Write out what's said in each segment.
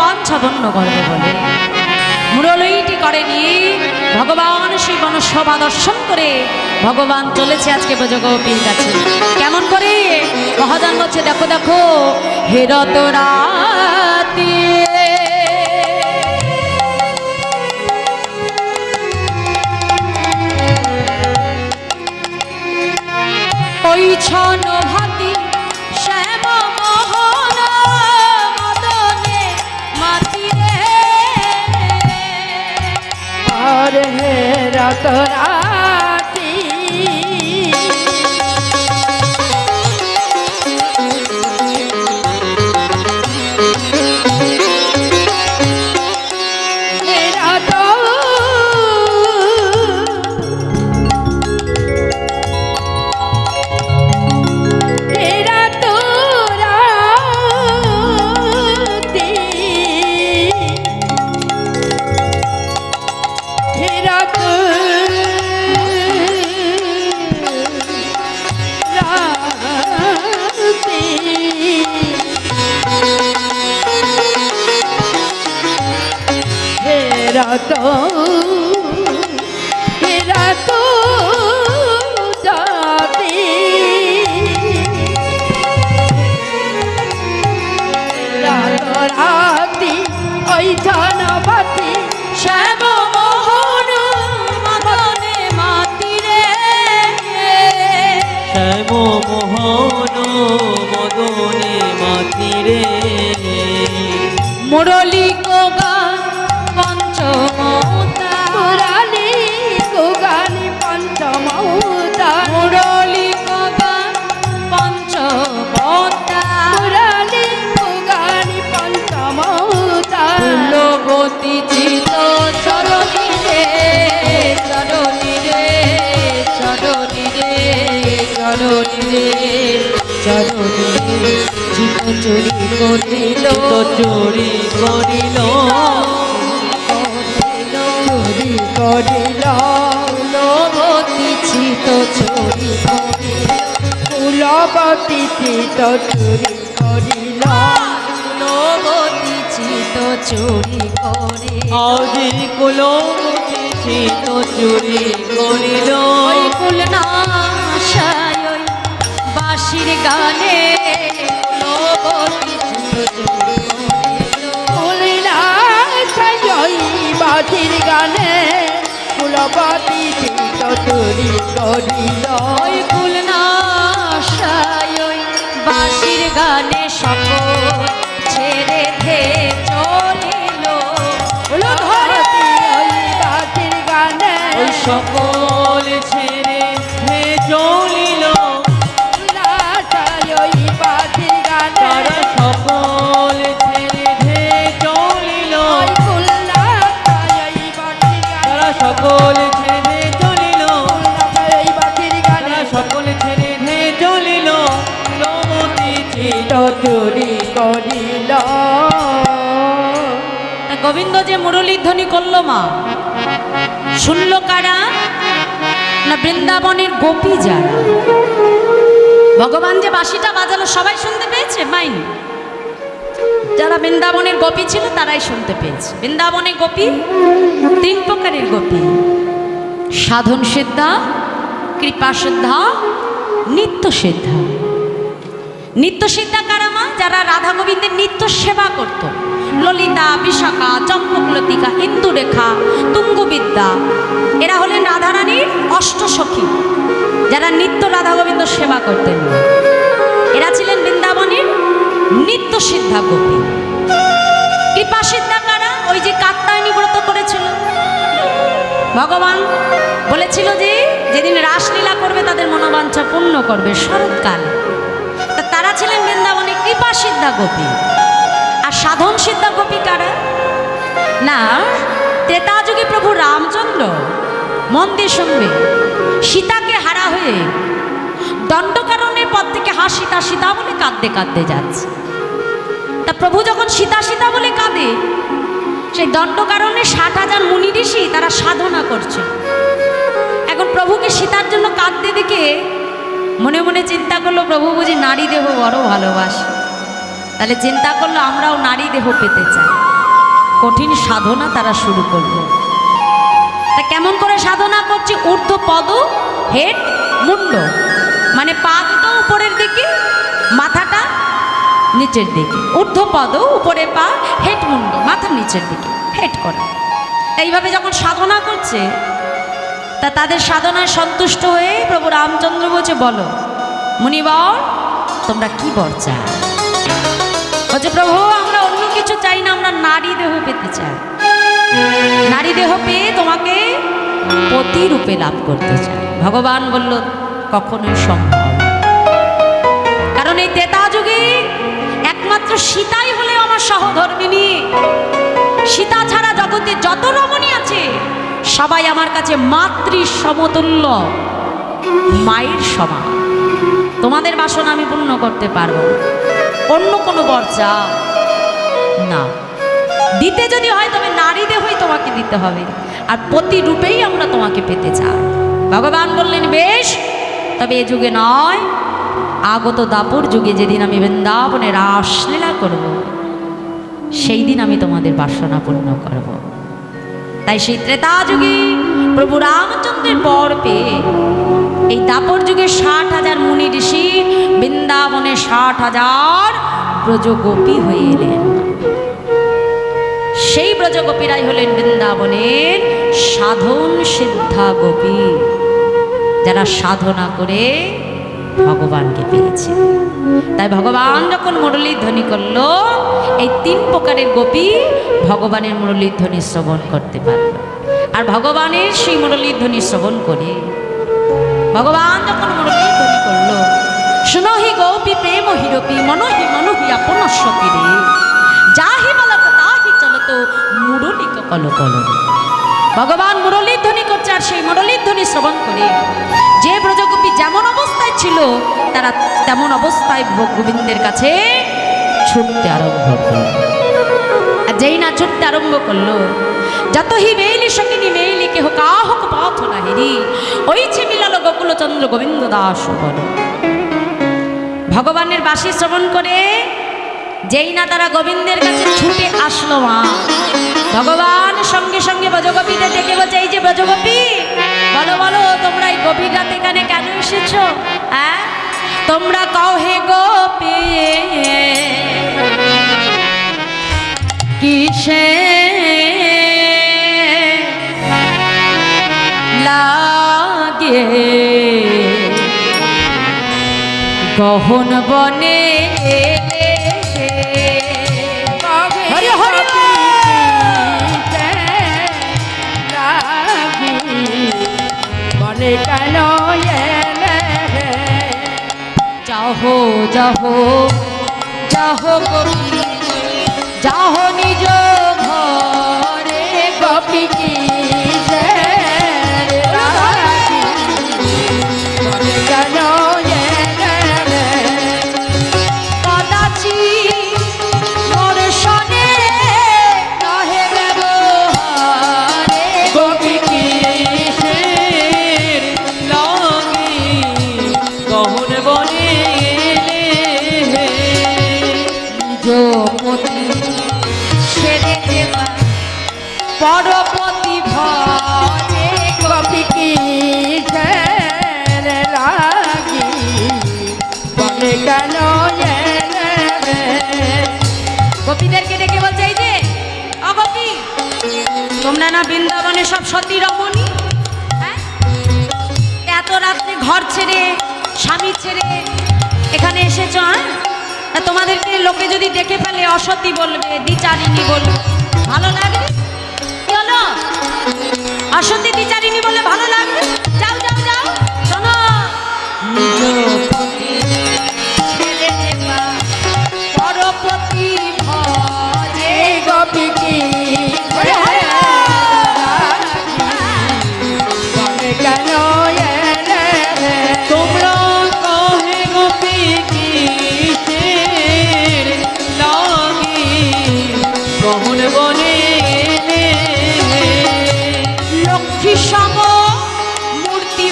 মনোবাঞ্ছা পূর্ণ করবে বলে মুরলীটি করে নিয়ে ভগবান সেই বনশোভা দর্শন করে ভগবান চলেছে আজকে ব্রজগোপীর কাছে। কেমন করে মহাজন বলছে, দেখো দেখো হে রতরাতি ওই ছন ভাতি শ্যাম মোহন মদনে মাতিরে আর হে রতরাতি হে রত হে রতরাতি হে রত রাতি হে রত হে রত জাতি রত রাতি ওই ধনবতী শ্যাম মোহন মদনে মাতিরে শ্যাম মোহন মদনে মাতিরে মুরলী গান পঞ্চমতা মুরালি গুগানি পঞ্চমৌদা মুরলী গান পঞ্চমতা মুরালি গুগানি পঞ্চমৌদা ফুলবতী চিত চরণী রে চরণী রে চরণী রে চরণী রে চরণী রে চিত চুরি করিল তো চুরি করিল চুরি করিল ফুলবতী চিত চুরি করিল ফুলবতী চিত চুরি করিল ফুলবতী চিত চুরি করে আজি কুলবতী তো চুরি করিল ওই ফুল নাশায় ওই বাঁশির গানে ফুলবতী চিত চুরি করিল ফুলিলা ছাই বাঁশির গানে ফুলবতী চিত চুরি করিল ওই ফুল নাশায় ওই বাঁশির গানে সকল ছেড়ে ধে চলিল ফুলবতী ওই বাঁশির গানে ওই সকল ছেড়ে হে চলিল ফুলিলা ছাই ওই বাঁশির গানে তারা সকল ছেড়ে হে চলিল ওই ফুলিলা ছাই ওই বাঁশির তারা গানে সকল ছেড়ে চলিল ফুলিলা ছাই ওই বাঁশির গানে তারা সকল ছেড়ে হে চলিল কুলবতী চিত চুরি করিল তা গোবিন্দ যে মুরলীর ধ্বনি করলো মা শুনল কারা না বৃন্দাবনের গোপী যারা ভগবান যে বাঁশিটা বাজালো সবাই শুনতে পেয়েছে পাইনি যারা বৃন্দাবনের গোপী ছিল তারাই শুনতে পেয়েছে বৃন্দাবনের গোপী তিন প্রকারের গোপী সাধন সিদ্ধা কৃপা সিদ্ধা নিত্য সিদ্ধা নিত্য সিদ্ধা কারা মা যারা রাধা গোবিন্দের নিত্য সেবা করত ললিতা বিশাখা চম্পকলতিকা ইন্দুরেখা তুঙ্গবিদ্যা এরা হলেন রাধারানীর অষ্টসখী যারা নিত্য রাধা গোবিন্দ সেবা করতেন এরা ছিলেন বৃন্দাবনের নিত্য সিদ্ধা গোপী কৃপা সিদ্ধা কারা ওই যে কাত্যায়নী ব্রত করেছিল ভগবান বলেছিল যে যেদিন রাসলীলা করবে তাদের মনোবাঞ্ছা পূর্ণ করবে শরৎকালে তারা ছিলেন বৃন্দাবনে কৃপা সিদ্ধা গোপী আর সাধন সিদ্ধা গোপী কারা না ত্রেতা যুগে প্রভু রামচন্দ্র মন্দির সঙ্গে সীতাকে হারা হয়ে দণ্ডকারণ্যের পথ থেকে সীতা সীতা বলে কাঁদতে কাঁদতে যাচ্ছে তা প্রভু যখন সীতা সীতা বলে কাঁদে সেই দণ্ডকারণ্যে ৬০,০০০ মুনি ঋষি তারা সাধনা করছে এখন প্রভুকে সীতার জন্য কাঁদতে দেখে মনে মনে চিন্তা করলো প্রভু বুঝি নারী দেহ বড় ভালোবাসে তাহলে চিন্তা করলো আমরাও নারী দেহ পেতে চাই কঠিন সাধনা তারা শুরু করলো। তা কেমন করে সাধনা করছে? ঊর্ধ্ব পদ হেড মুন্ড, মানে পা দুটো উপরের দিকে, মাথাটা নিচের দিকে। ঊর্ধ্ব পদ উপরে পা, হেড মুন্ড মাথা নিচের দিকে, হেড করা। এইভাবে যখন সাধনা করছে, তা তাদের সাধনায় সন্তুষ্ট হয়ে প্রভু রামচন্দ্র বলছে, বলো মুনিবর তোমরা কি বর চাও? বলছে, প্রভু আমরা অন্য কিছু চাই না, আমরা নারী দেহ পেতে চাই। নারী দেহ পেয়ে তোমাকে পতি রূপে লাভ করতে চাই। ভগবান বলল, কখনোই সম্ভব না। কারণ এই ত্রেতা যুগে একমাত্র সীতাই হলে আমার সহধর্মিনী। সীতা ছাড়া জগতে যত রমণী আছে সবাই আমার কাছে মাতৃ সমতুল্য, মায়ের সমান। তোমাদের বাসনা আমি পূর্ণ করতে পারবো না। অন্য কোনো বর চাও না, দিতে যদি হয় তবে নারী দেহই তোমাকে দিতে হবে, আর প্রতি রূপেই আমরা তোমাকে পেতে চাই। ভগবান বললেন, বেশ, তবে এ যুগে নয়, আগত দাপর যুগে যেদিন আমি বৃন্দাবনে রাসলীলা করব, সেই দিন আমি তোমাদের বাসনা পূর্ণ করব। তাই সেই ত্রেতা যুগে প্রভু রামচন্দ্রের বর পেয়ে এই দাপর যুগে 60,000 মুনি ঋষি, বৃন্দাবনে 60,000 ব্রজগোপী হয়ে এলেন। সেই ব্রজগোপীরাই হলেন বৃন্দাবনের সাধন সিদ্ধা গোপী, যারা সাধনা করে ভগবানকে পেয়েছে। তাই ভগবান যখন মুরলীর ধ্বনি করলো, এই 3 প্রকারের গোপী ভগবানের মুরলীর ধ্বনি শ্রবণ করতে পারল। আর ভগবানের সেই মুরলীর ধ্বনি শ্রবণ করে ভগবান যখন মুরলীর ধ্বনি করলো, শুনহি গোপী প্রেম হিরপি মনহি মনহি আপনস্বতি রে, যাহি বলত তাহি চলত মুরলিক কল কল। ভগবান মুরলীর ধ্বনি করছে, আর সেই মুরলীর ধ্বনি শ্রবণ করে যে ব্রজগোপী যেমন অবস্থায় ছিল তারা তেমন অবস্থায় গোবিন্দের কাছে ছুটতে আরম্ভ করল। আর যেই না ছুটতে আরম্ভ করলো, যতহি মেইলি সঙ্গিনী মেইলি কেহ কাহক পথ না হেরি, ওইছে মিলাল গোকুলচন্দ্র গোবিন্দ দাস বল। ভগবানের বাঁশি শ্রবণ করে যেই না তারা গোবিন্দের কাছে ছুটে আসলো, মা ভগবান সঙ্গে সঙ্গে ব্রজগোপীদের ডেকে বলছে, এই যে ব্রজগোপী, বলো বলো তোমরা এই গভীর রাতে এখানে কেন এসেছো? হ্যাঁ, তোমরা কও হে গোপী, কিসে লাগে গহন বনে হরি হরি বনে কেন এলে? যাহো যাহো যাহো গোপী, যাহো নিজ ঘরে। গোপী কি বনে কেন এলে? কদাচি দর্শনে নহে ব্যবহারে। গোপী কিসের লাগি গহন বনে এলে? নিজ ছেড়ে দেবা পরপতি ভরে। গোপী কি লাগি বনে কেন এলে? গোপীদেরকে ডেকে বলছে, এই যে অগোপী, তোমরা না বৃন্দাবনে সব সতী রমণী, হ্যাঁ? এত রাত্রে ঘর ছেড়ে স্বামী ছেড়ে এখানে এসেছো, হ্যাঁ? তা তোমাদেরকে লোকে যদি দেখে ফেলে অসতী বলবে, দ্বিচারিণী বলবে, ভালো লাগবে? কি হলো? অসতী দ্বিচারিণী বলে ভালো লাগবে? যাও যাও যাও, শোনো, নিজ পতি ছেড়ে দেবা পরপতি ভরে। গোপী কি বনে কেন এলে? তোমরা কহে গোপী কিসের লাগি গহন বনে এলে? লক্ষ্মী সম মূর্তি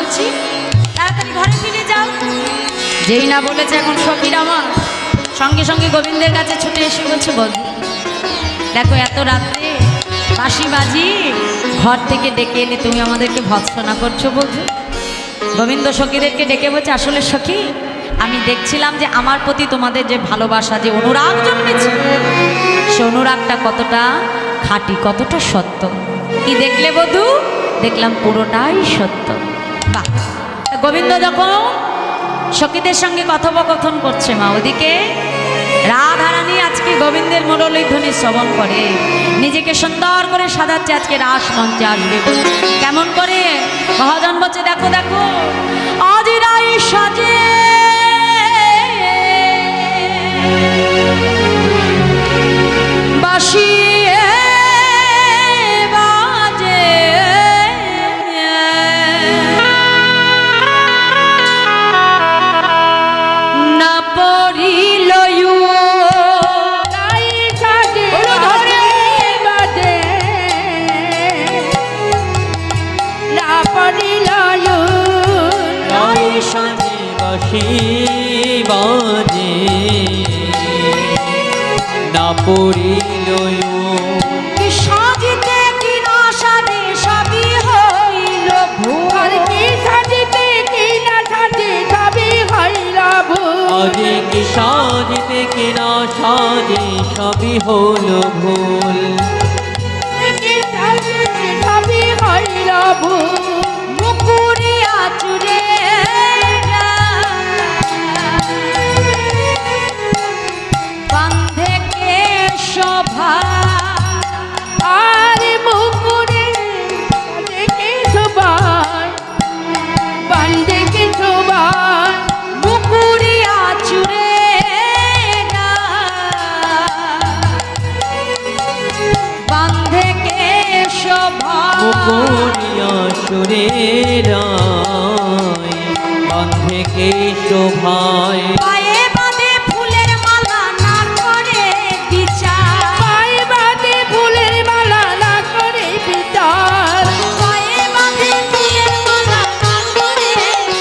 বলছি তাড়াতাড়ি ঘরে ফিরে যাও। যেই না বলেছে এখন সখীর আমার সঙ্গে সঙ্গে গোবিন্দের কাছে ছুটে এসে বলছে, বন্ধু দেখো এত রাত্রে বাঁশি বাজি ঘর থেকে ডেকে এনে তুমি আমাদেরকে ভৎসনা করছো বলছো। গোবিন্দ সখীদেরকে ডেকে বলছে, আসলে সখী আমি দেখছিলাম যে আমার প্রতি তোমাদের যে ভালোবাসা, যে অনুরাগ জন্মেছে, সে অনুরাগটা কতটা খাঁটি, কতটা সত্য। কি দেখলে বধূ? দেখলাম পুরোটাই সত্য। বাহ! গোবিন্দ যখন সখীদের সঙ্গে কথোপকথন করছে, মা ওদিকে রাধারানী আজকে গোবিন্দের মুরলী ধ্বনি শ্রবণ করে নিজেকে সুন্দর করে সাজাচ্ছে, আজকে রাস মঞ্চে আসবে। কেমন করে? মহাজন বলছে, দেখো দেখো আজ রাই সাজে বাঁশি বাজে না পড়িল তাই সাজে বাজে না পড়িল রাই সাজে বাঁশি বাজে না পড়িল কি সাজিতে কি না সাজে সবই হইল ভুল। কি সাজিতে কি না সাজে সবই হইল ভুল। আজে কি সাজতে কি না সাজে সবই হলো ভুল। কি সাজিতে সবই হইল ভুল। মুকুরিয়া চুরে বান্ধে কে শোভা আর মুকুরে দেখে সবাই বান্ধে সবাই মুকুরিয়া চুরে বান্ধে কে শোভা মুকুরিয়া সুরে রায় বাঁধে কে শোভায়। পায়ে বাঁধে ফুলের মালা না করে বিচার পায়ে বাঁধে ফুলের মালা না করে বিচার। পায়ে বাঁধে ফুলের মালা না করে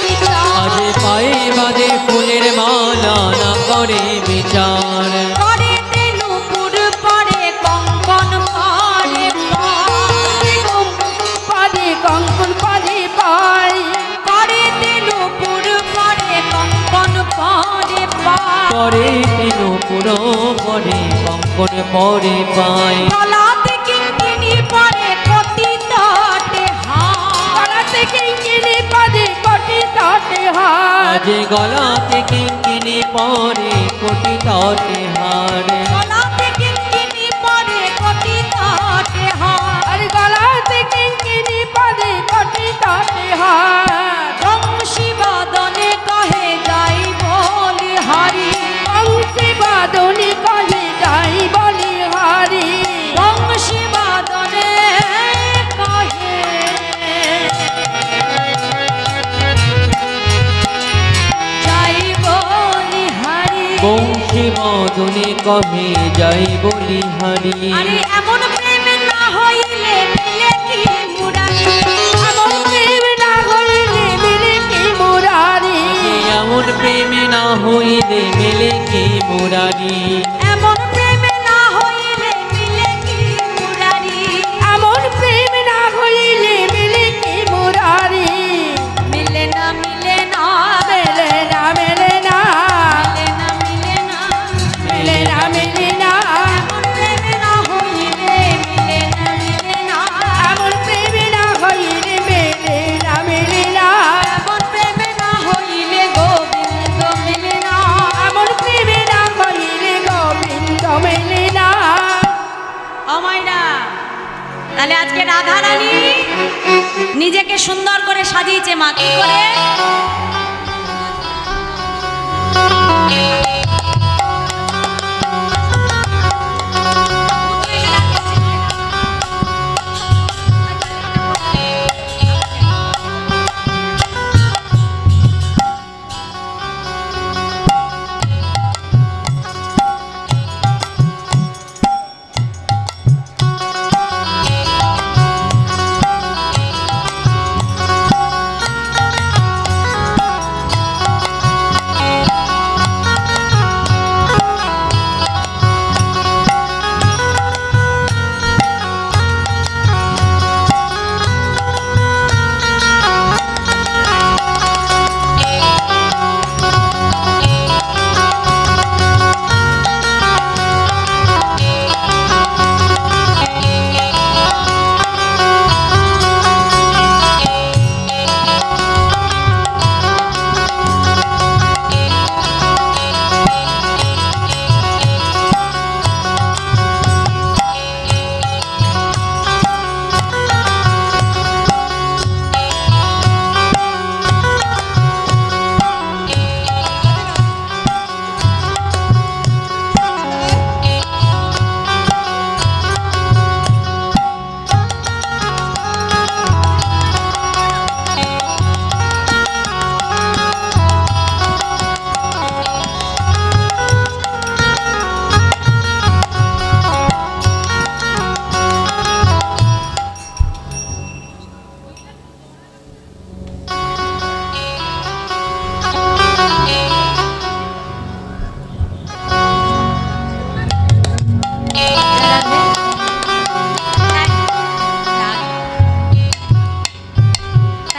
বিচার আজে পায়ে বাঁধে ফুলের মালা না করে বিচার। করে তেনুপুর পরে কঙ্কন পরে পারে কঙ্কন পারে পাই করে তেনুপুর পরে কঙ্কন পরে করে তেনু পুরো পরে কঙ্কন পরে পায়। গলাতে কিঙ্কিনি পরে কটি তটে হাত গলা থেকে কিনে পারে কোটি তটে হার। আজে গলাতে কিঙ্কিনি পরে কোটি তটে হার। গলাতে কিঙ্কিনি পরে কটি তটে হাত আর গলা থেকে কিনে পারে কোটি তটে হার। বংশী বদনে কহে যাই বলি হারি অংশে বাদনে কহে যাই বলি হারি। বংশী বদনে কহে যাই বলি হারি বংশী মদনে কহে যাই বলি হারি। আরে এমন প্রেম না হইলে মিলে কি মুরারি এমন প্রেম না হইলে মিলে কি মুরারি। এমন প্রেমে না হইলে মেলে কি মুরারি। এমন প্রেম না হইলে মিলে কি মুরারি এমন প্রেম না হইলে মিলে কি মুরারি। মিলে না মিলে না মেলে না মেলে না মিলে না মেলে না মেলে না। এমন প্রেম না হইলে মিলে না মিলে না এমন প্রেম না হইলে মেলে না মেলে না। এমন প্রেম না হইলে গোবিন্দ মিলে না এমন প্রেম না হইলে গোবিন্দ মেলে না। অমাইরা তাহলে আজকে রাধারানী নিজেকে সুন্দর করে সাজিয়েছে মা কি করে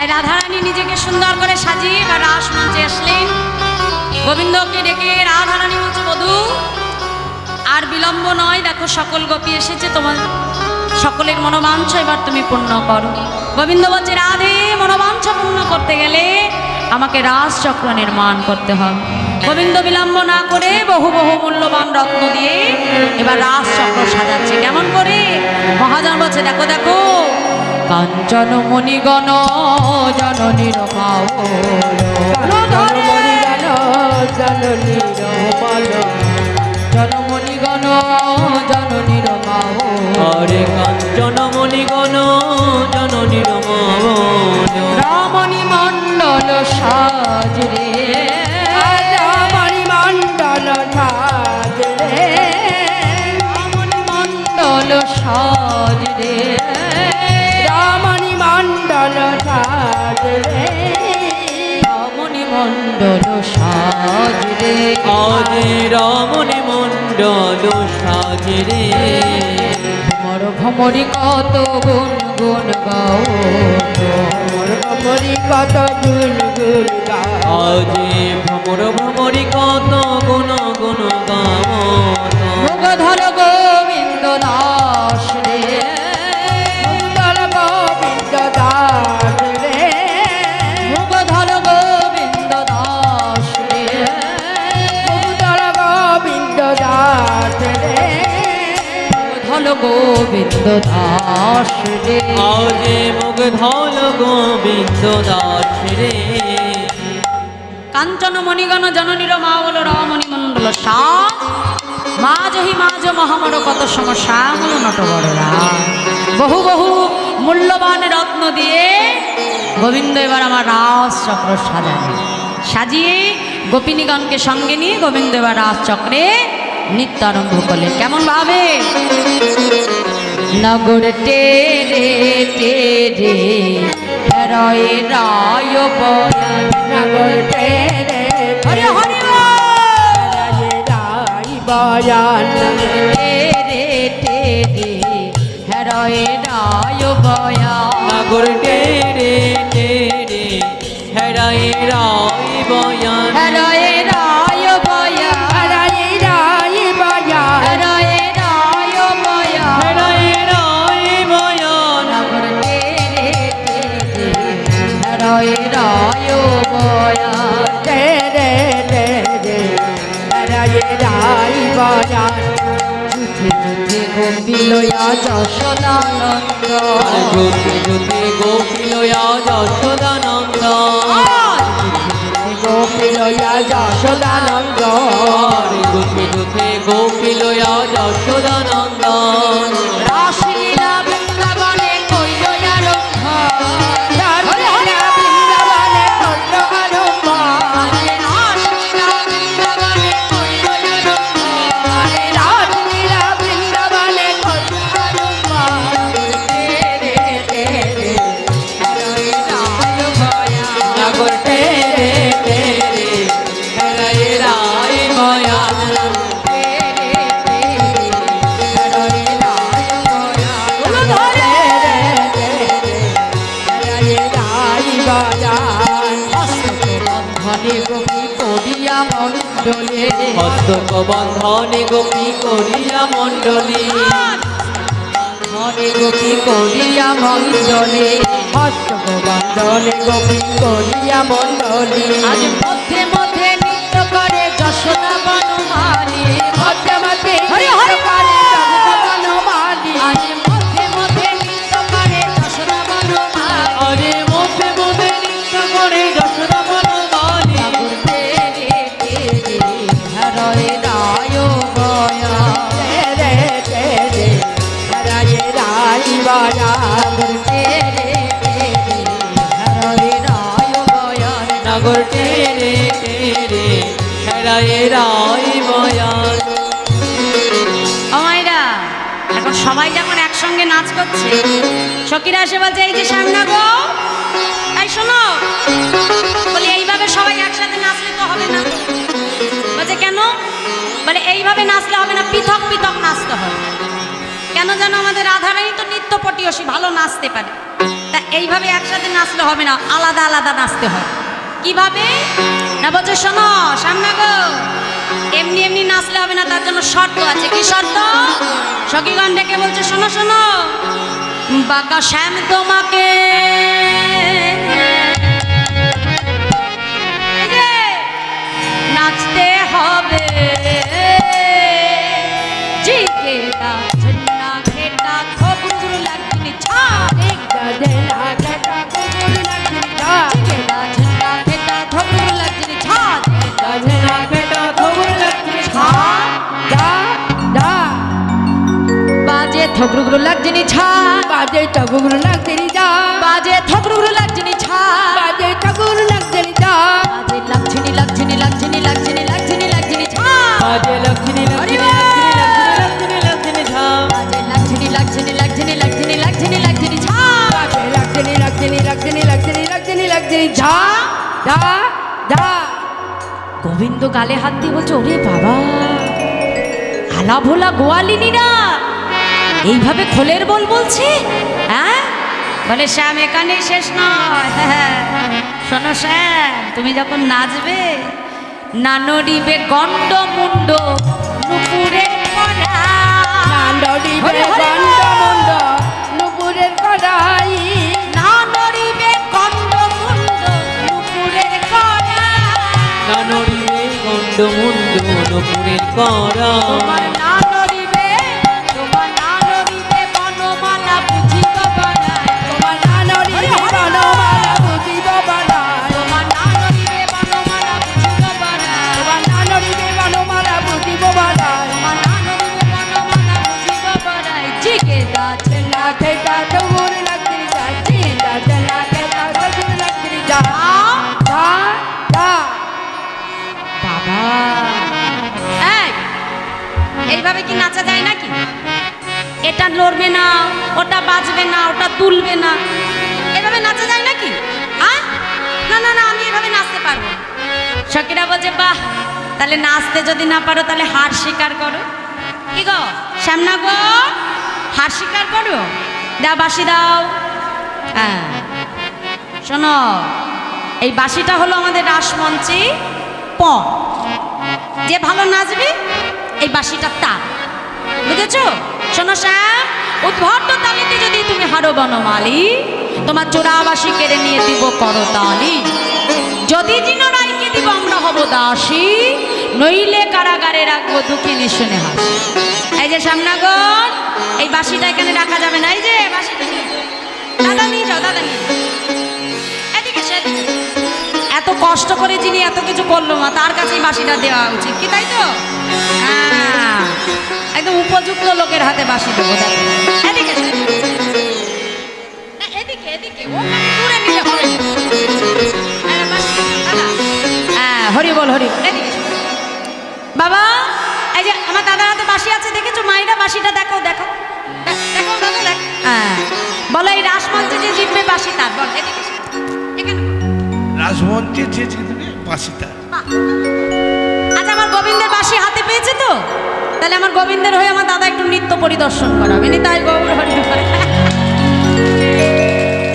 তাই রাধারানী নিজেকে সুন্দর করে সাজিয়ে বা রাস মঞ্চে আসলেন। গোবিন্দকে ডেকে রাধারানী বলছে, বধূ আর বিলম্ব নয়, দেখো সকল গোপী এসেছে, তোমার সকলের মনোবাঞ্ছা এবার তুমি পূর্ণ করো। গোবিন্দ বলছে, রাধে, মনোবাঞ্ছা পূর্ণ করতে গেলে আমাকে রাসচক্র নির্মাণ করতে হবে। গোবিন্দ বিলম্ব না করে বহু বহু মূল্যবান রত্ন দিয়ে এবার রাসচক্র সাজাচ্ছে। কেমন করে? মহাজন বলছে, দেখো দেখো, কাঞ্চন মণিগণ জননীর জনমণিগণ জননীর হরে কাঞ্চন মণিগণ জননীর মন রামণি মণ্ডল সাজরে রামণি মণ্ডল সাজরে রামণি মণ্ডল সাজরে রামণি মণ্ডল সাজরে রামণি মণ্ডল সাজরে আজে রমণী মণ্ডল সাজরে ভ্রমর ভ্রমরি কত গুণ গুণ গাও ভ্রমরি কত গুণ গুণ গাও আজে ভ্রমর ভ্রমরি কত গুণ গুণ গান মুগধর গোবিন্দ দাস রে সুন্দর গোবিন্দ দাস রে মুগধর গোবিন্দ দাস রে সুন্দর গোবিন্দ দাস রে মুগধর গোবিন্দ দাস রে আজে মুগ ধল গোবিন্দ দাস রে কাঞ্চন মণিগণ জননীর মা বলো রমণী মণ্ডল সাজ মাঝহি মাঝ মহামর কত সমস্যা হল নট বড়রা। বহু বহু মূল্যবান রত্ন দিয়ে গোবিন্দ এবার আমার রাসচক্র সাজাবে। সাজিয়ে গোপিনীগণকে সঙ্গে নিয়ে গোবিন্দ এবার রাসচক্রে নৃত্য আরম্ভ করলেন। কেমন ভাবে? নগর টেরে টেরে রয়ে রায় বয়ান নগর টেরে হরে হরে রাই বয়ান টেরে টেরে রয়ে রায় বয়ান নাগর টেরে টেরে হেরাই রাই বয়ান রয়ে রায় বয়ান রাই রাই বয়ান রয়ে রায় বয়ান হেরাই রাই বয়ান নগর টেরে টেরে রয়ে রায় বয়ান টেরে টেরে রাই রাই বয়ান যুথে যুথে গোপিলয়া যশোদানন্দ জ্যোতি জ্যোতি গোপিলয়া যশোদানন্দ গোপিলয়া যশোদানন্দ জ্যোতি জ্যোতি গোপিলয়া যশোদানন্দ রাসলীলা বৃন্দাবনে কইলয়া রক্ষণ রাসলীলা বৃন্দাবনে করল আরম্ভ রাসলীলা বৃন্দাবনে কইলয়া রক্ষণ রাসলীলা বৃন্দাবনে করল আরম্ভ তেরে তেরে হরে রায় বয়ান নাগর টেরে টেরে হেরাই রাই বয়ান তেরে তেরে হরে রায় বয়ান ধরে রাই বয়ান বন্ধনে গোপী করিয়া মণ্ডলে হস্তক বন্ধনে গোপী করিয়া মণ্ডলী মনে গোপী করিয়া মণ্ডলে হস্তক বন্ধনে গোপী করিয়া মণ্ডলী আজ মধ্যে মধ্যে নৃত্য করে যশোদা বনমালী মধ্যে মধ্যে হরি হরি করে বনমালী আজ মধ্যে মধ্যে নৃত্য করে যশোদা বনমালী আরে মধ্যে মধ্যে নৃত্য করে যশোদা বনমালী ঠাকুর তেরে তেরে হরে রায় বয়া তেরে তেরে রাই রাই বয়ান তেরে তেরে হরে রায় বয়া নাগর টেরে টেরে হেরাই রাই বয়ান ও মায়েরা, এখন সবাই যখন একসঙ্গে নাচ করছে, সখীরা এসে বলছে, এই যে সামনা গো, এই শোনো, বলি এইভাবে সবাই একসাথে নাচলে তো হবে না। বলছে কেন? বলে এইভাবে নাচলে হবে না, পৃথক পৃথক নাচতে হবে। কেন যেন আমাদের রাধারানী তো নৃত্যপটীয়সী, ভালো নাচতে পারে, তা এইভাবে একসাথে নাচলে হবে না, আলাদা আলাদা নাচতে হয়। কিভাবে না বলছে, শোনো সামনে গো, এমনি এমনি নাচলে হবে না, তার জন্য শর্ত আছে। কি শর্ত? সখীগণ ডেকে বলছে, শোনো শোনো, বাঁকা শ্যাম তোমাকে এই যে নাচতে হবে, জিকে দা ঝন্না খেটা খবুর লাগনি ছা, গজলা গটা কুকুর লাগছে ছা, জিকে দা ঝন্না খেটা খবুর লাগনি ছা, গজলা গটা কুকুর লাগছে ছা, দা দা বাজে থগরুগুরু লাগনি ছা, বাজে ঠাকুর লাগছে যা, বাজে থগরুগুরু লাগনি ছা, বাজে ঠাকুর লাগছে যা, বাজে লাগছিনি লাগছিনি লাগছিনি লাগছিনি লাগছিনি লাগছিনি ছা, বাজে লক্ষ্মী লক্ষ্মী লক্ষ্মী লক্ষ্মী ঝা, বাজে লাগছিনি লাগছিনি লাগছিনি লাগছিনি লাগছিনি লাগছিনি ছা, বাজে লাগছে ঝা, দা দা গোবিন্দ গালে হাত দিয়ে বলছে, ওরে বাবা, আলা ভোলা গোয়ালিনীরা এইভাবে খোলের বল বলছে। হ্যাঁ, বলে শ্যাম এখানেই শেষ নয়। শোনো শ্যাম, তুমি যখন নাচবে, না নড়িবে গন্ড মুন্ড নুপুরের কড়া, নান্দরিবে হরি হরি গন্ড মন্ড নুপুরের কড়াই, না নড়িবে গন্ড মুন্ড নুপুরের কড়া, নানরিবে গন্ড মুন্ড নপুরের করা, তোমার না নড়িবে, তোমার না নড়িবে বনমালা বুঝিব বাড়ায়, তোমার নানরিবে বনমালা বুঝিব বাড়াই, তোমার না নড়িবে বনমালা বুঝিব বাড়ায়, তোমার নানরিবে বনমালা বুঝিব বাড়াই, তোমার না নড়িবে বনমালা বুঝিব বাড়ায়, জিগে দাছে না খেতা ঠাকুর লাগছে যা, চিন্তা না খেতা ঠাকুর লাগছে যা, দা দা বাবা। এই, এইভাবে কি নাচা যায় নাকি? এটা লড়বে না, ওটা বাজবে না, ওটা তুলবে না, এভাবে নাচা যায় নাকি? না না না, আমি এভাবে নাচতে পারবো না। সখীরা বলছে, বাহ, তাহলে নাচতে যদি না পারো তাহলে হার স্বীকার করো। কি গো শ্যামনা গো, হার স্বীকার করো, দাও বাঁশি দাও। হ্যাঁ, শোনো, এই বাঁশিটা হলো আমাদের রাসমঞ্চে পণ, যে ভালো নাচবে এই বাঁশিটা তার, বুঝেছো? শোনো শ্যাম, উদ্ভট তালিতে যদি তুমি হারো বনমালী, তোমার চোরা বাঁশি কেড়ে নিয়ে দিব করতালি, যদি জিনরাইকে দিব আমরা হব দাসী, নইলে কারাগারে রাখবো দুঃখিনী শুনে হাসি। এই যে শ্যামনগর, এই বাঁশিটা এখানে রাখা যাবে না, এই যে বাঁশিটা নিয়ে যাও। দাদা নিয়ে যাও, দাদা নিয়ে যাও। এদিকে এসো, এদিকে এসো। এত কষ্ট করে যিনি এত কিছু করলো মা, তার কাছেই বাঁশিটা দেওয়া উচিত, কি তাই তো? হ্যাঁ, একদম উপযুক্ত লোকের হাতে বাঁশি দেবো। দেখো এদিকে এসো, এদিকে। না, এদিকে এদিকে, ওখানে দূরে নিলে হবে না। হ্যাঁ, বাঁশি দাও, দাদা। হ্যাঁ, হরি বল হরি বল, এদিকে এসো। বাবা, এই যে আমার দাদার হাতে বাঁশি আছে, দেখেছো? মায়েরা বাঁশিটা দেখো দেখো দেখো দাদা, দেখ। হ্যাঁ, বলো এই রাসমঞ্চে যে জিতবে বাঁশি তার, বল এদিকে এসো। এখানে রাজমন্ত্রী যে জিতবে বাসিতা। আচ্ছা, আমার গোবিন্দের বাঁশি হাতে পেয়েছে তো, তাহলে আমার গোবিন্দের হয়ে আমার দাদা একটু নৃত্য পরিদর্শন করাবে, তাই গৌর হরি করে।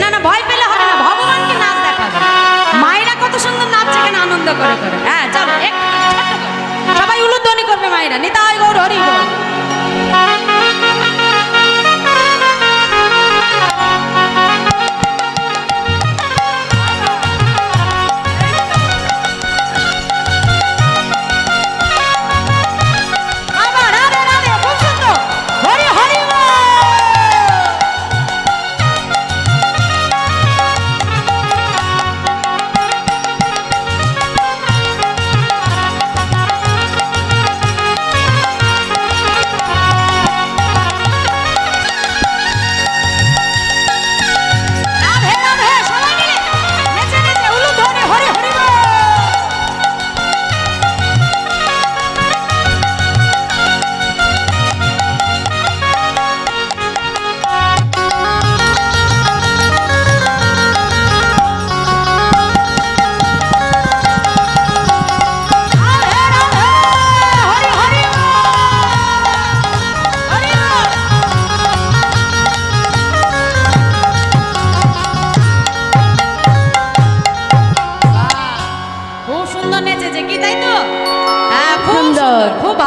না না, ভয় পেলে হবে না, ভগবানকে নাচ দেখাবে। মায়েরা কত সুন্দর নাচছে এখানে আনন্দ করে করে। হ্যাঁ, চলো একটু ছোট্ট করে। সবাই উলুধ্বনি করবে মায়েরা, নিতাই গৌর হরি বল।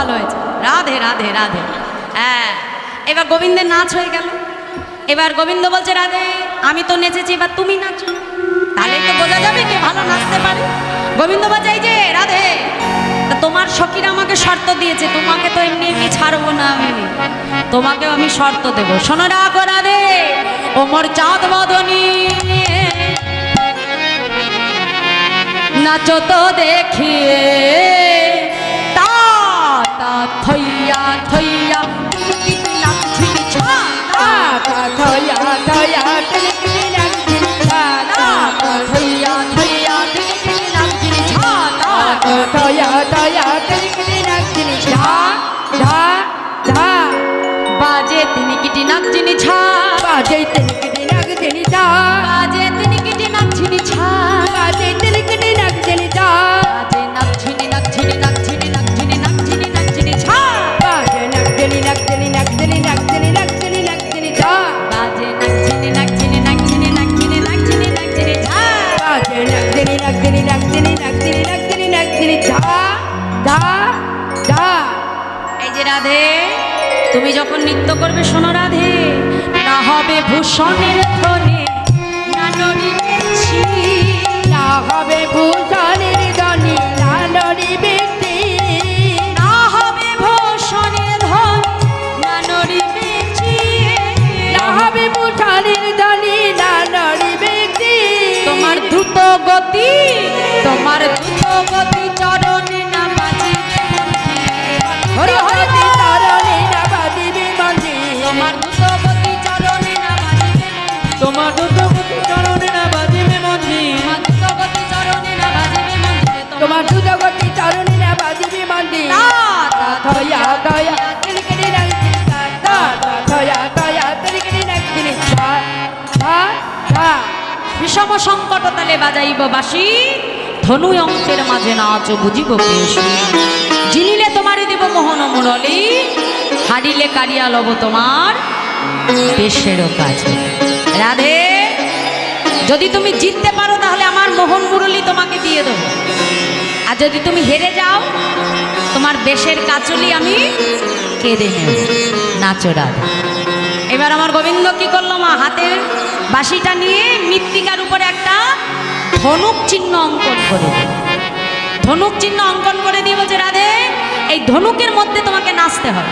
ভালো হয়েছে। রাধে রাধে রাধে। হ্যাঁ, এবার গোবিন্দের নাচ হয়ে গেল। এবার গোবিন্দ বলছে রাধে আমি তো নেচেছি, এবার তুমি নাচো, তাহলেই তো বোঝা যাবে কে ভালো নাচতে পারে। গোবিন্দ বলছে এই যে রাধে, তা তোমার সখীরা আমাকে শর্ত দিয়েছে, তোমাকে তো এমনি এমনি ছাড়বো না আমি, তোমাকেও আমি শর্ত দেবো। শোনো রাখো রাধে, ও মোর চাঁদ বদনী নাচো তো দেখিয়ে, তা তা থইয়া থইয়া নাচছি ছা, তা তা থয়া থয়া টিলিকিলি নাচছিলি ছা, তা থইয়া থইয়া নাচছি ছা, তা থয়া থয়া টিলিকিলি নাচছিলি ছা, ঝা ঝা বাজে তিনি কিটি নাচছিনি ছা, বাজে টিলিকিলি নাচছিলি ছা, বাজে তিনি কিটি নাচছিনি ছা, বাজে টিলিকিলি নাচছিলি ছা, বাজে নাচছিনি নাচছিনি নাচছিনি নাচছিনি নাচছিনি নাচছিনি ছা, বাজে নাচছিলি নাচছিলি নাচছিলি নাচছিলি নাচছিলি নাচছিলি ছা, বাজে নাচছিনি নাচছিনি নাচছিনি নাচছিনি নাচছিনি নাচছিনি ছা। বাজে নাচছিলি নাচছিলি নাচছিলি নাচছিলি নাচছিলি নাচছিলি ঝা ঝা ঝা। এই যে রাধে, তুমি যখন নৃত্য করবে শোনো রাধে, না হবে ভূষণের ধনে না নড়িবে ছি, না হবে ভূষণের ধনী না নড়িবে ছি, না হবে ভূষণের ধনে না নড়িবে ছি, না হবে ভূষণের ধনী না নড়িবে ছি। তোমার দ্রুত গতি, তোমার দ্রুত গতি চরণে না বাজিবে মঞ্জি, হরি হরি হরি চরণে না বাজিবে মঞ্জি, তোমার দ্রুত গতি চরণে না বাজিবে মঞ্জি, তোমার দুর্গতি চরণে না বাজিবে মঞ্জি, তোমার দ্রুত গতি চরণে না বাজিবে মঞ্জি, তোমার দুজগতি চরণে না বাজিবে মঞ্জি। থয়া থয়া তিলকিনি নাচছিলি ছা, তা তা থয়া থয়া তিলকিনি নাচছিলি ছা, ছা ছা। বিষম সংকট তালে বাজাইব বাসি, ধনু অঙ্কের মাঝে নাচ বুঝিব প্রেয়সী, জিনিলে তোমারে দেব মোহন মুরলী, হারিলে কারিয়া লব তোমার দেশেরও কাছে। রাধে, যদি তুমি জিততে পারো তাহলে আমার মোহন মুরলী তোমাকে দিয়ে দেবো, আর যদি তুমি হেরে যাও তোমার বেশের কাচুলি আমি কেঁদে নেব। নাচো রাধে। এবার আমার গোবিন্দ কি করলো মা, হাতের বাঁশিটা নিয়ে মৃত্তিকার উপরে একটা ধনুক চিহ্ন অঙ্কন করে দিল। ধনুক চিহ্ন অঙ্কন করে দিয়ে বলছে রাধে এই ধনুকের মধ্যে তোমাকে নাচতে হবে,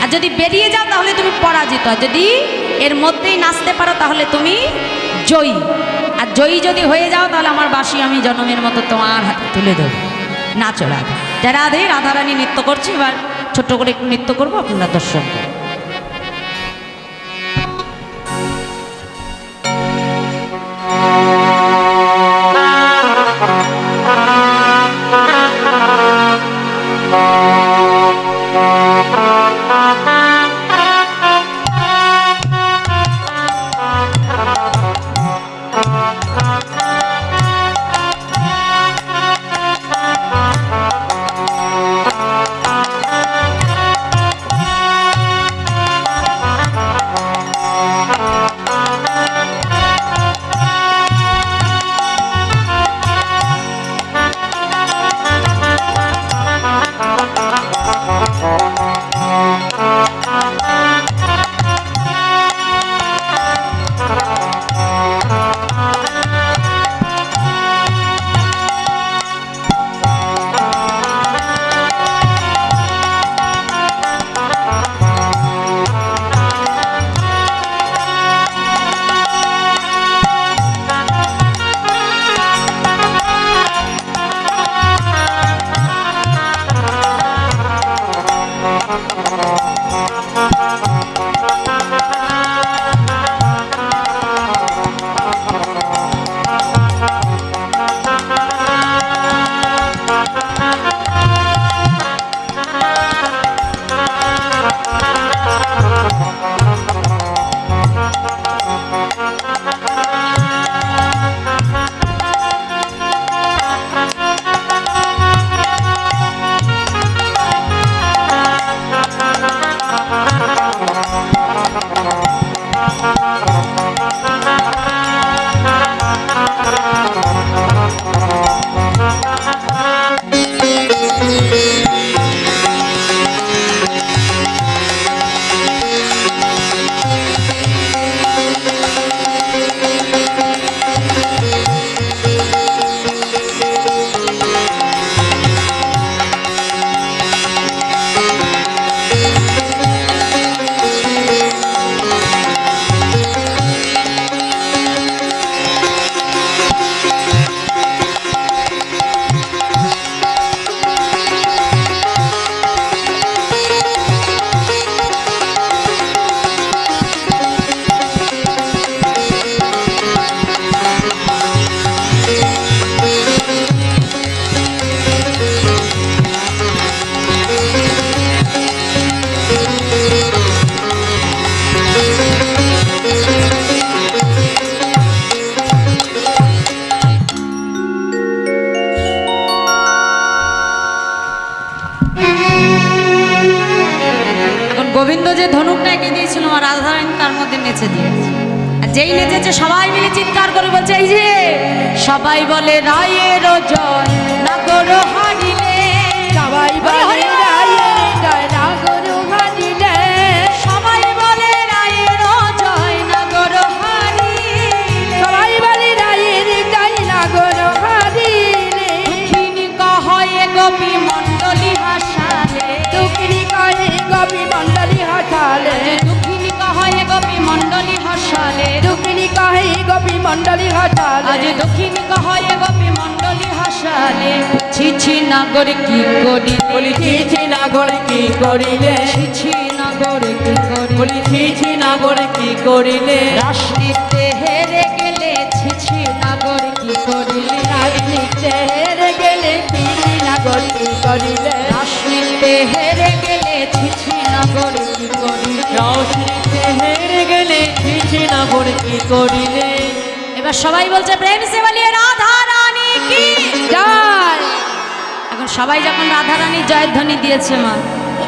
আর যদি বেরিয়ে যাও তাহলে তুমি পরাজিত, আর যদি এর মধ্যেই নাচতে পারো তাহলে তুমি জয়ী, আর জয়ী যদি হয়ে যাও তাহলে আমার বাঁশি আমি জনমের মতো তোমার হাতে তুলে দেবো। নাচো রাধে। রাধে রাধারানী নৃত্য করছে, এবার ছোট্ট করে একটু নৃত্য করবো, আপনারা দর্শন করুন। যে ধনুকটা এঁকে দিয়েছিল আমার রাধারানী তার মধ্যে নেচে দিয়েছে। আর যেই নেচেছে সবাই মিলে চিৎকার করে বলছে, এই যে সবাই বলে রায়ের জয় নাগর হারিলে, সবাই বলে রায়ের জয় নাগর হারিলে, সবাই বলে রায়ের জয় নাগর হারিলে, সবাই বলে রায়ের জয় নাগর হারিলে, দুঃখিনী কহে গোপী মণ্ডলী হাসালে, দুঃখিনী কহে গোপী মণ্ডলী হাসালে, দুঃখিনী কহে গোপী মণ্ডলী হাসালে, দুঃখিনী কহে গোপী মণ্ডলী হাসালে, আজ দক্ষিণী কহে গোপী মণ্ডলী হাসালে, ছি ছি নাগর কি করিলে, বলি ছি ছি নাগর কি করিলে, ছি ছি নাগর কি করিলে, বলি ছি ছি নাগর কি করিলে, রাসনীতে হেরে গেলে ছি ছি নাগর কি করিলে, রাজনীতিতে হেরে গেলে ছি নাগর কি করিলে, রাসনীতে হেরে গেলে ছি ছি নাগর কি করিলে। রাজনীতিতে হেরে গেলে ছি ছি নাগর কি করিলে। এবার সবাই বলছে প্রেম সে বলিয়ে রাধা রানী কি জয়। এখন সবাই যখন রাধা রানীর জয়ধ্বনি দিয়েছে মা,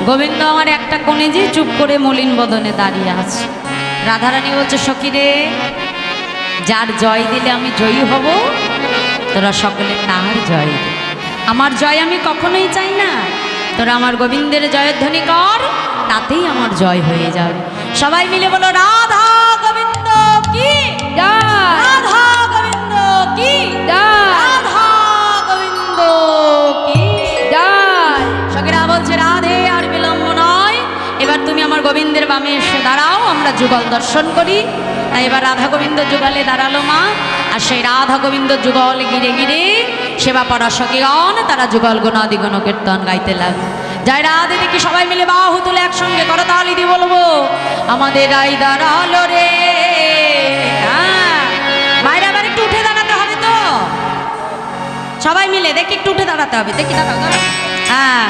গোবিন্দ আমার একটা কোণে যে চুপ করে মলিন বদনে দাঁড়িয়ে আছে। রাধা রানী বলছে, সখী রে, যার জয় দিলে আমি জয়ী হব, তোরা সকলে তার জয় দে। আমার জয় আমি কখনোই চাই না, তোরা আমার গোবিন্দের জয়ধ্বনি কর, তাতেই আমার জয় হয়ে যাবে। সবাই মিলে বলো রাধা গোবিন্দ কি জয়। রাধা গোবিন্দ কি জয়। রাধা গোবিন্দ কি জয়। সখীরা বলছে, রাধে আর বিলম্ব নয়, এবার তুমি আমার গোবিন্দের বামে এসে দাঁড়াও, আমরা যুগল দর্শন করি। তাই এবার রাধা গোবিন্দ যুগলে দাঁড়ালো মা, আর সেই রাধা গোবিন্দ যুগল গিরে গিরে সেবা পরা সখীগণ তারা যুগল গুণাদিগুণ কীর্তন গাইতে লাগলো। জয় রাধে দেখি সবাই মিলে বাহু তুলে একসঙ্গে করতালি দিয়ে বলবো, আমাদের রাই দাঁড়ালো রে। হ্যাঁ, বাইরে আবার একটু উঠে দাঁড়াতে হবে তো, সবাই মিলে দেখি একটু উঠে দাঁড়াতে হবে, দেখি দাঁড়াও দাঁড়াও। হ্যাঁ,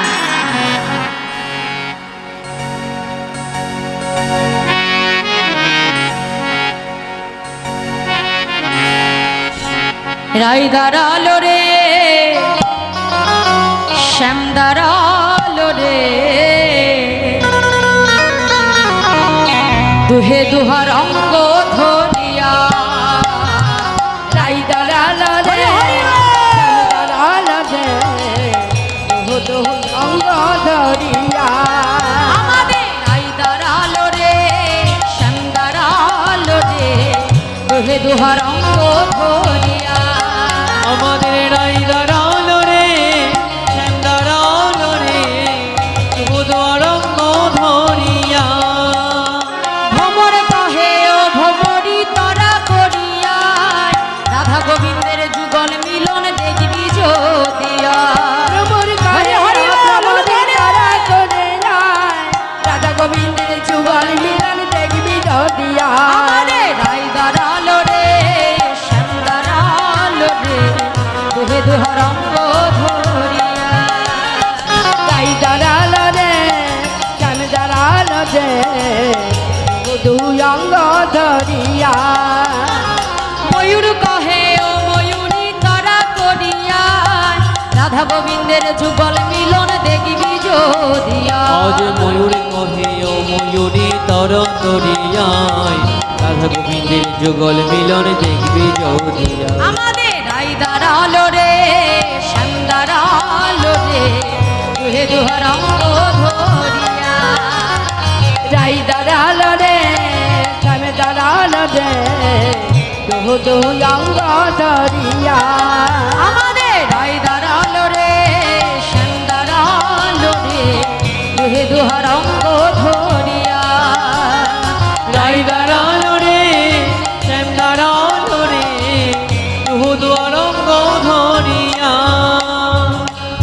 রাই দাঁড়ালো রে, শ্যাম দাঁড়ালো রে, দুহে দুহার অঙ্গ ধরিয়া, রাই দাঁড়ালো রে, দাঁড়ালো রে, দোহ দোহ অঙ্গ ধরিয়া, আমাদের রাই দাঁড়ালো রে, শ্যাম দাঁড়ালো রে, দুহে দুহার অঙ্গ ধরিয়া, আমাদের রাই দাঁড়ালো রে, শ্যাম দাঁড়ালো রে, শুভদ্বারঙ্গ ধরিয়া। ভ্রমর কহে ও ভ্রমরি তরা করিয়া, রাধা গোবিন্দের যুগল মিলন দেখবি যদিয়া। প্রভুর ঘরে প্রভুদের তারা করে যায়, রাধা গোবিন্দের যুগল মিলন দেখবি যদিয়া, আমাদের রাই দাঁড়ালো রে, শ্যাম দাঁড়ালো রে, দুহে দুহার অঙ্গ ধরিয়া। রাই দাঁড়ালো রে, শ্যাম দাঁড়ালো রে, দুই অঙ্গ ধরিয়া, ময়ূর কহে ও ময়ূরী তরা করিয়া, রাধা গোবিন্দের যুগল মিলন দেখবি যদিয়া। আজ ময়ূর কহে ও ময়ূরী তর তরিয়ায়, রাধা গোবিন্দের যুগল মিলন দেখবি যদিয়া। আমাদের রাই দাঁড়ালো রে, শ্যাম দাঁড়ালো রে, দুহে দুহার অঙ্গ ধরিয়া। রাই দাঁড়ালো রে, শ্যাম দাঁড়ালো রে, দুই অঙ্গ ধরিয়া।